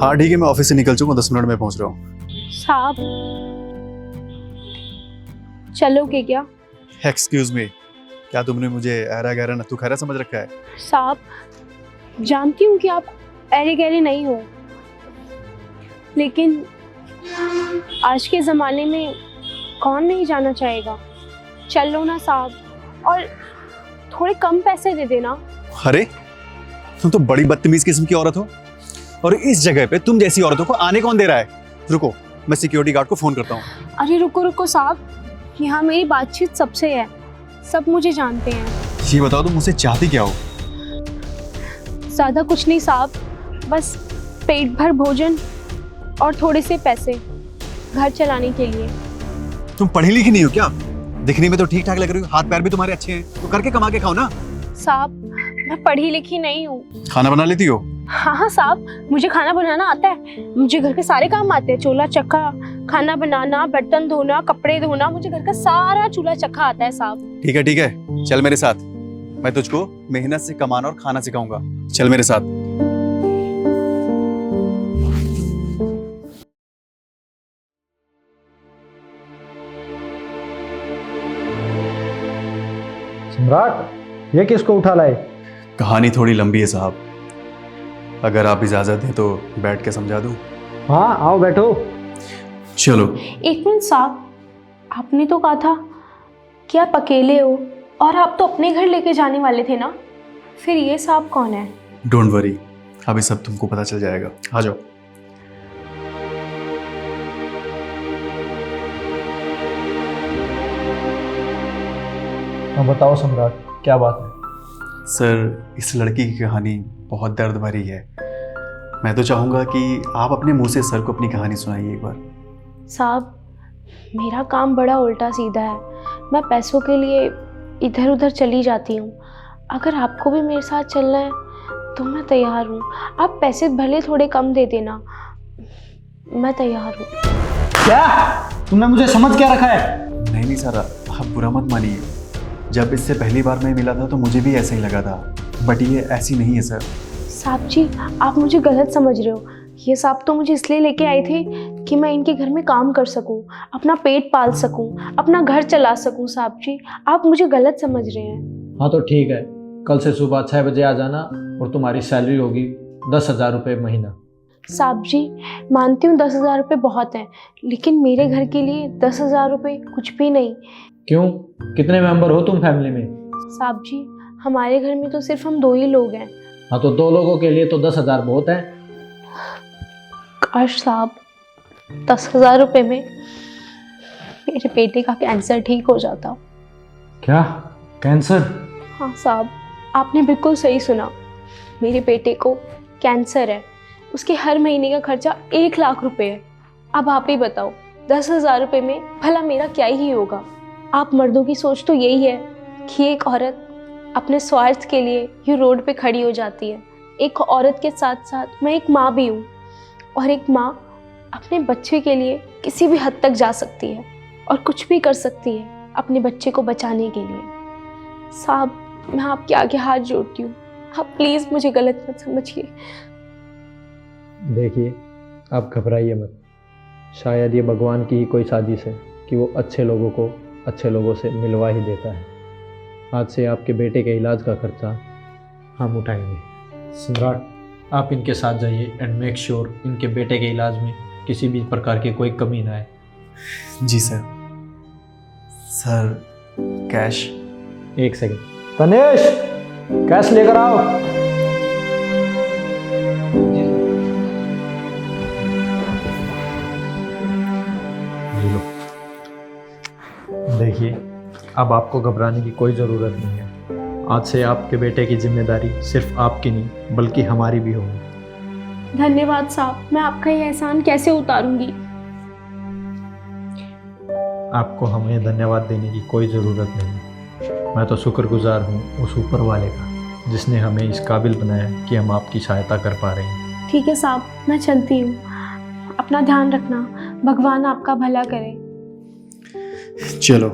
हाँ ठीक है, मैं ऑफिस से निकल चुका हूँ, 10 मिनट में पहुंच रहा हूँ। साहब चलोगे क्या? एक्सक्यूज मी, क्या तुमने मुझे ऐरा गहरा नत्थू खैरा समझ रखा है? साहब जानती हूँ कि आप ऐरे गहरे नहीं हो, लेकिन आज के ज़माने में कौन नहीं जाना चाहेगा। चल लो ना साहब, और थोड़े कम पैसे दे देना। अरे तुम तो बड़ी बदतमीज किस्म की औरत हो, और इस जगह पे तुम जैसी औरतों को आने कौन दे रहा है? रुको, मैं सिक्योरिटी गार्ड को फोन करता हूँ। अरे रुको रुको साहब, यहाँ मेरी बातचीत सबसे है, सब मुझे जानते हैं। ये बताओ तुम मुझसे चाहती क्या हो? ज़्यादा कुछ नहीं साहब, बस पेट भर भोजन और थोड़े से पैसे घर चलाने के लिए। तुम पढ़ी लिखी नहीं हो क्या? दिखने में तो ठीक ठाक लग रही हो, हाथ पैर भी तुम्हारे अच्छे हैं, तो करके कमा के खाओ ना। साहब मैं पढ़ी लिखी नहीं हूँ। खाना बना लेती हो? हाँ हाँ साहब, मुझे खाना बनाना आता है, मुझे घर के सारे काम आते हैं। चूल्हा चक्का, खाना बनाना, बर्तन धोना, कपड़े धोना, मुझे घर का सारा चूल्हा चक्का आता है साहब। ठीक है, चल मेरे साथ, मैं तुझको मेहनत से कमाना और खाना सिखाऊंगा। चल मेरे साथ। सम्राट, ये किसको उठा लाए? कहानी थोड़ी लंबी है साहब, अगर आप इजाजत दें तो बैठ के समझा दूं। हाँ आओ बैठो। चलो। एक मिनट साहब, आपने तो कहा था कि आप अकेले हो, और आप तो अपने घर लेके जाने वाले थे ना, फिर ये साहब कौन है? डोंट वरी, अभी सब तुमको पता चल जाएगा। आ जाओ। हाँ बताओ सम्राट, क्या बात है? सर, इस लड़की की कहानी बहुत दर्द भरी है। मैं तो चाहूँगा कि आप अपने मुंह से सर को अपनी कहानी सुनाइए एक बार। साहब मेरा काम बड़ा उल्टा सीधा है, मैं पैसों के लिए इधर उधर चली जाती हूँ। अगर आपको भी मेरे साथ चलना है तो मैं तैयार हूँ। आप पैसे भले थोड़े कम दे देना, मैं तैयार हूँ। क्या तुमने मुझे समझ क्या रखा है? नहीं सर, आप बुरा मत मानिए। जब इससे पहली बार मैं मिला था तो मुझे भी ऐसा ही लगा था, बट ये ऐसी नहीं है सर। साहब जी आप मुझे गलत समझ रहे हो। ये साहब तो मुझे इसलिए लेके आए थे कि मैं इनके घर में काम कर सकूं, अपना पेट पाल सकूं, अपना घर चला सकूं। साहब जी आप मुझे गलत समझ रहे हैं। हाँ तो ठीक है, कल से सुबह 6 बजे आ जाना और तुम्हारी सैलरी होगी 10,000 रुपये महीना। साहब जी मानती हूँ 10,000 रुपये बहुत हैं, लेकिन मेरे घर के लिए 10,000 रुपये कुछ भी नहीं। क्यों, कितने मेंबर हो तुम फैमिली में? साहब जी हमारे घर में तो सिर्फ हम 2 ही लोग हैं। हाँ तो 2 लोगों के लिए तो 10,000 बहुत है। काश साहब 10,000 रुपये में मेरे बेटे का कैंसर ठीक हो जाता। क्या, कैंसर? हाँ साहब आपने बिल्कुल सही सुना, मेरे बेटे को कैंसर है। उसके हर महीने का खर्चा 1 लाख रुपए है। अब आप ही बताओ 10,000 रुपये में भला मेरा क्या ही होगा। आप मर्दों की सोच तो यही है कि एक औरत अपने स्वार्थ के लिए यूँ रोड पे खड़ी हो जाती है। एक औरत के साथ साथ मैं एक माँ भी हूँ, और एक माँ अपने बच्चे के लिए किसी भी हद तक जा सकती है और कुछ भी कर सकती है अपने बच्चे को बचाने के लिए। साहब मैं आपके आगे हाथ जोड़ती हूँ, आप प्लीज़ मुझे गलत मत समझिए। देखिए आप घबराइए मत, शायद ये भगवान की ही कोई साजिश है कि वो अच्छे लोगों को अच्छे लोगों से मिलवा ही देता है। आज से आपके बेटे के इलाज का खर्चा हम उठाएंगे। सम्राट, आप इनके साथ जाइए एंड मेक श्योर इनके बेटे के इलाज में किसी भी प्रकार की कोई कमी ना आए। जी sir. Sir cash? 1 second, Tanesh cash लेकर आओ। देखिए अब आपको घबराने की कोई ज़रूरत नहीं है। आज से आपके बेटे की जिम्मेदारी सिर्फ आपकी नहीं बल्कि हमारी भी होगी। धन्यवाद साहब, मैं आपका ये एहसान कैसे उतारूंगी। आपको हमें धन्यवाद देने की कोई ज़रूरत नहीं। मैं तो शुक्रगुजार हूँ उस ऊपर वाले का जिसने हमें इस काबिल बनाया कि हम आपकी सहायता कर पा रहे हैं। ठीक है साहब मैं चलती हूँ, अपना ध्यान रखना, भगवान आपका भला करे। चलो।